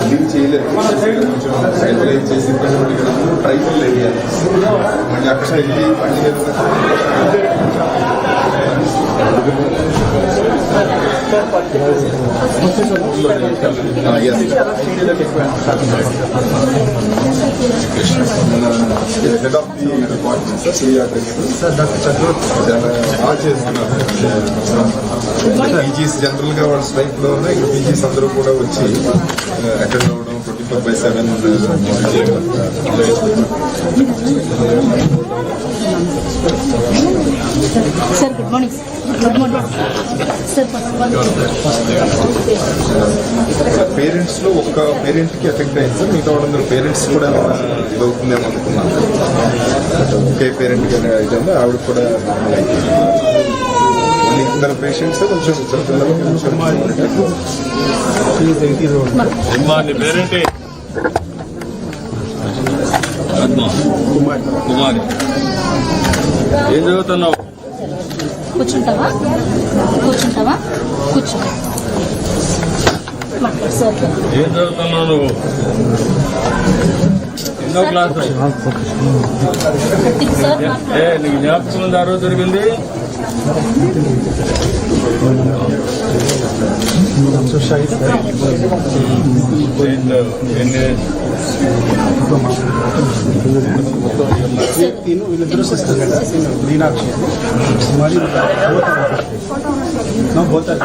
Leave చేయలేదు, stabilise చేసి tribal area మళ్ళీ అక్కడ వెళ్ళి మళ్ళీ హెడ్ ఆఫ్ ది డిపార్ట్మెంట్ బాగా చేస్తున్నారు. పీజీస్ జనరల్ గా వాళ్ళ స్ట్రైక్ లో ఉన్నాయి. పీజీస్ అందరూ కూడా వచ్చి అటెండ్ అవ్వడం 24/7 sir. Good morning. Good morning sir. Parents లో ఒక్క పేరెంట్ కి ఎఫెక్ట్ అయింది సార్. మిగతా వాళ్ళందరూ పేరెంట్స్ కూడా ఇదవుతుందేమో అనుకున్నాను. ఒకే పేరెంట్ కి అయితే ఆవిడ కూడా ఇద్దరు పేషెంట్స్ కొంచెం పిల్లలు కుమారి ఏం చదువుతున్నావు? కూర్చుంటావా? కూర్చుంటావా? కూర్చో. ఏం చదువుతున్నావు నువ్వు? ఎన్నో క్లాస్? నీకు జ్ఞాపకం ఉంది? ఆ రోజు జరిగింది వీళ్ళిద్దరూ సిస్టర్ మీనాక్షి మరి పోతారు.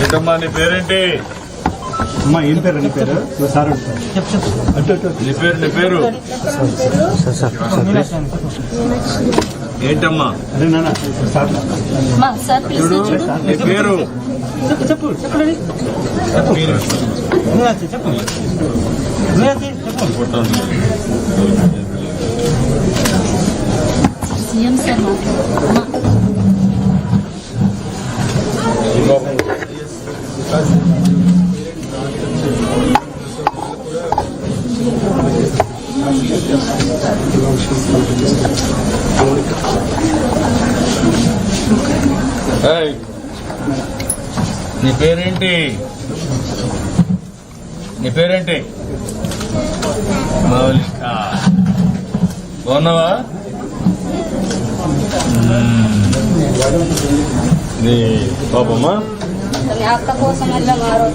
ఏంటమ్మా నీ పేరేంటి? అమ్మా ఏం పేరు? నీ పేరు సార్ నీ పేరు ఏంటమ్మా? అరే నాన్న సార్ చూడు నీ పేరు చెప్పు. CM sir. నీ పేరేంటి? నీ పేరేంటి? మౌలిక. బాగున్నావా? నీ పాపమ్మా అక్క కోసం వెళ్ళే మారు.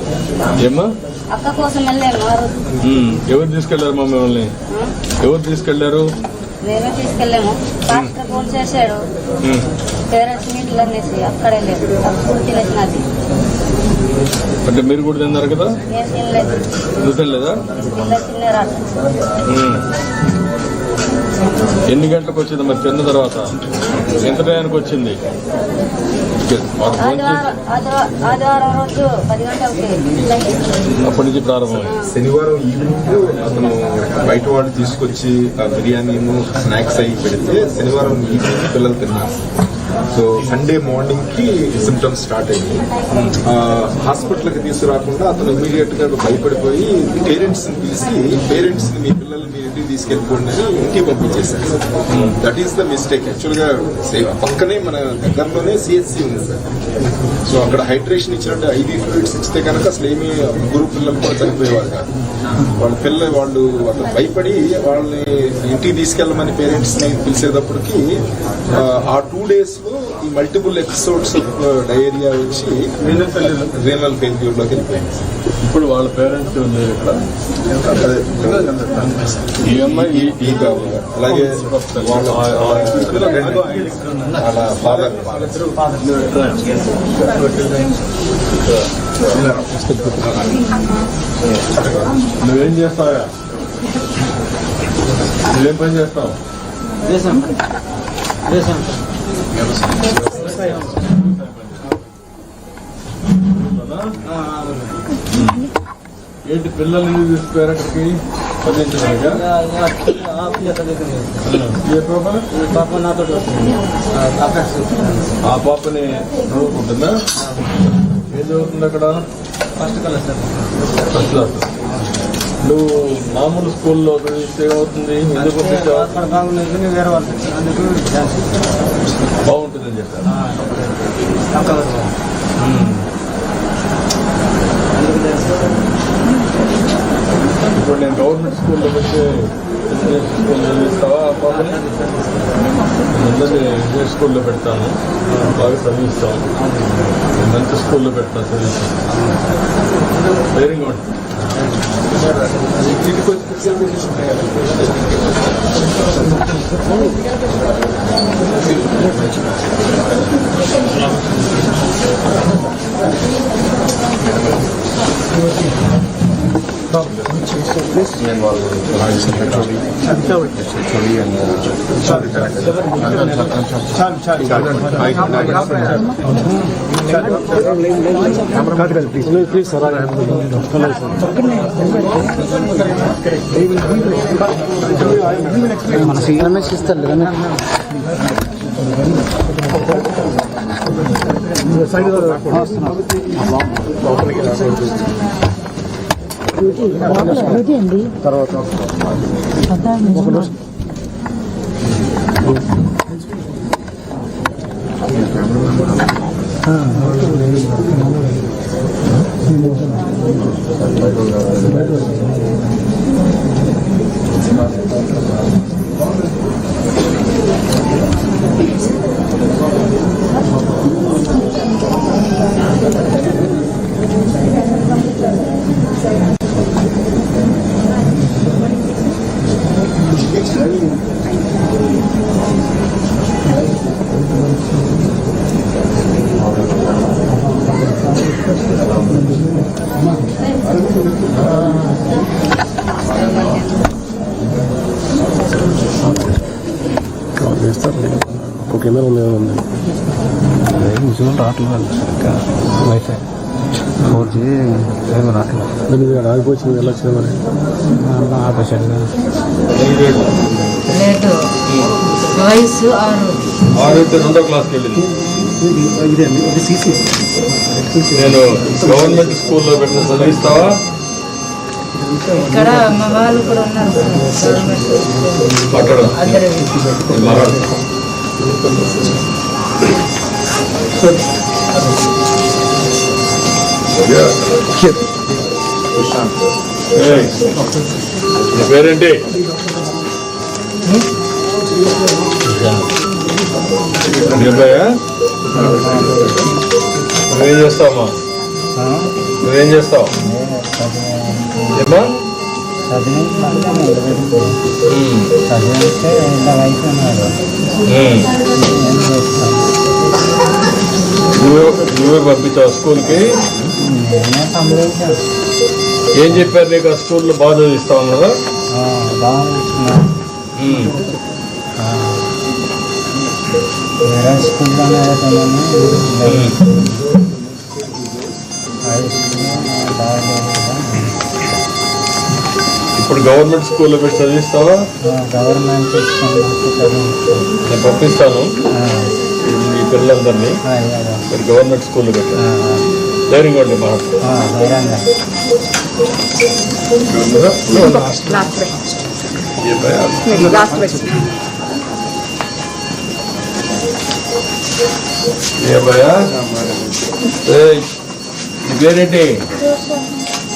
ఏమ్మా? అక్క కోసం వెళ్ళే మారు. ఎవరు తీసుకెళ్లారు మా మిమ్మల్ని? ఎవరు తీసుకెళ్లారు? మేమే తీసుకెళ్ళాము. పాస్టర్ ఫోన్ చేశాడు పేరెంట్స్ మీట్లు అనేసి అక్కడే లేదు. అప్పుడు తినేసినది. అంటే మీరు కూడా తిన్నారు కదా? నేను తినలేదు. నువ్వు తినలేదా? తిన్నారా? ఎన్ని గంటలకు వచ్చింది మరి? తిన్న తర్వాత ఎంత టైంకి వచ్చింది? ఆదివారం రోజు 10 గంటలకి. అప్పటి నుంచి ప్రారంభమైంది. శనివారం ఈవినింగ్ అతను బయట వాళ్ళు తీసుకొచ్చి బిర్యానీను స్నాక్స్ అయ్యి పెడితే శనివారం ఈవినింగ్ పిల్లలు తిన్నారు. సో సండే మార్నింగ్ కి సిమ్టమ్స్ స్టార్ట్ అయ్యి హాస్పిటల్కి తీసుకురాకుండా అతను ఇమీడియట్ గా భయపడిపోయి పేరెంట్స్ ని పిలిచి పేరెంట్స్ ని మీ పిల్లలు మీ ఇంటికి తీసుకెళ్ళిపోండి అని ఇంటికి పంపించేశారు. That is the mistake. Actual గా పక్కనే మన దగ్గరలోనే సిహెచ్సి ఉంది సార్. సో అక్కడ హైడ్రేషన్ ఇచ్చినట్టు 5 ఫ్లూయిడ్స్ ఇస్తే కనుక అసలు ఏమి ముగ్గురు పిల్లలు కూడా చనిపోయేవారు కాదు. వాళ్ళు అతను భయపడి వాళ్ళని ఇంటికి తీసుకెళ్ళమని పేరెంట్స్ ని పిలిచేటప్పటికి ఆ 2 days లో ఈ మల్టిపుల్ ఎపిసోడ్స్ ఆఫ్ డయేరియా వచ్చి రీనల్ ఫెయిల్యూర్ లోకి వెళ్ళిపోయింది. ఇప్పుడు వాళ్ళ పేరెంట్స్ ఉన్నారు ఇక్కడ. ఈ అమ్మాయి ఈ బాబు అలాగే వాళ్ళ ఫాదర్ నువ్వేం చేస్తావా? నువ్వేం పని చేస్తావు? ఏంటి పిల్లలు ఎందుకు తీసుకుపోయారు అక్కడికి? చదివించడానికి? పాప నాతో ఆ పాపని చదువుకుంటుందా? ఏం చదువుతుంది అక్కడ? First class sir. First class. నువ్వు మామూలు స్కూల్లో చదివిస్తే ఏమవుతుంది, ఎందుకు పంపించావు? అక్కడ బాగులేదు నేను వేరే వాళ్ళు అందుకు బాగుంటుందని చెప్పాను. అక్కడ ఇప్పుడు నేను గవర్నమెంట్ స్కూల్లో పెట్టి ఇంజనీరింగ్ స్కూల్లో చదివిస్తావా పాపని? అందరినీ ఇంజనీరింగ్ స్కూల్లో పెడతాను, బాగా చదివిస్తాం. మంచి స్కూల్లో పెడతాను, చదివిస్తాను. Very good. ప్లీజ్ సార్ మన సీఎంఎస్ ఇస్తారు కదా సైడ్ అండి తర్వాత కెమెరా ఉంది విజువల్ రావట్లేదు ఇంకా వైఫై 4G ఏమి రావట్లేదు ఆగిపోయింది ఎలా వచ్చింది ఆపేసాడు లేదు వయసు 6 అయితే 2వ క్లాస్కి వెళ్ళింది. ఇది సీసీ నేను గవర్నమెంట్ స్కూల్లో పెట్టిన చదివిస్తావా? ఇక్కడ మా వాళ్ళు కూడా ఉన్నారు సార్ మాట్లాడు. మాట్లాడు. ఏయ్, నీ పేరేంటి? నీ అబ్బాయా? నువ్వేం చేస్తావమ్మా? నువ్వేం చేస్తావు ఏమ్మా? నువ్వే పంపించావు స్కూల్కి? ఏం చెప్పారు నీకు ఆ స్కూల్లో? బాగా చదివిస్తా ఉన్నారా? వేరే స్కూల్లోనే ఇప్పుడు గవర్నమెంట్ స్కూల్లో పెట్టి చదివిస్తావా? గవర్నమెంట్ నేను పంపిస్తాను ఈ పిల్లలందరినీ. మీరు గవర్నమెంట్ స్కూల్లో పెట్టారు. ధైర్యంగా ఉండి భయా. నీ పేరేంటి?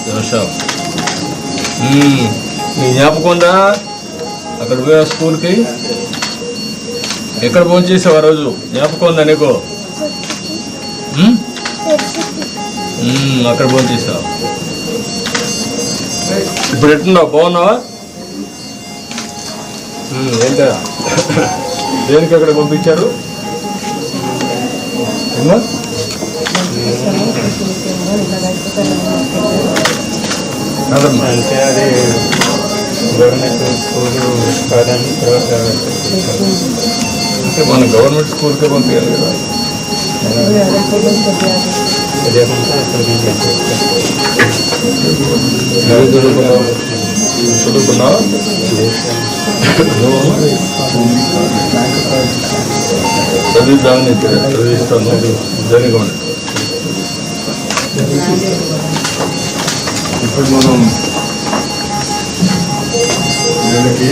జోషఫ్. నీ జ్ఞాపకం ఉందా అక్కడ పోయా స్కూల్కి? ఎక్కడ ఫోన్ చేసావు ఆ రోజు? జ్ఞాపకం ఉందా నీకు? అక్కడ ఫోన్ చేసావు. ఇప్పుడు ఎట్టున్నావు? బాగున్నావా? ఏంటా దేనికి అక్కడ పంపించారు? అంటే అది గవర్నమెంట్ స్కూల్ కాదని అంటే మన గవర్నమెంట్ స్కూల్కే పంపించాలి కదా. చదువుకున్నావా? చదివిద్దామని చదివిస్తాను. ధైర్యంగా ఉండండి. ఇప్పుడు మనం నెలకి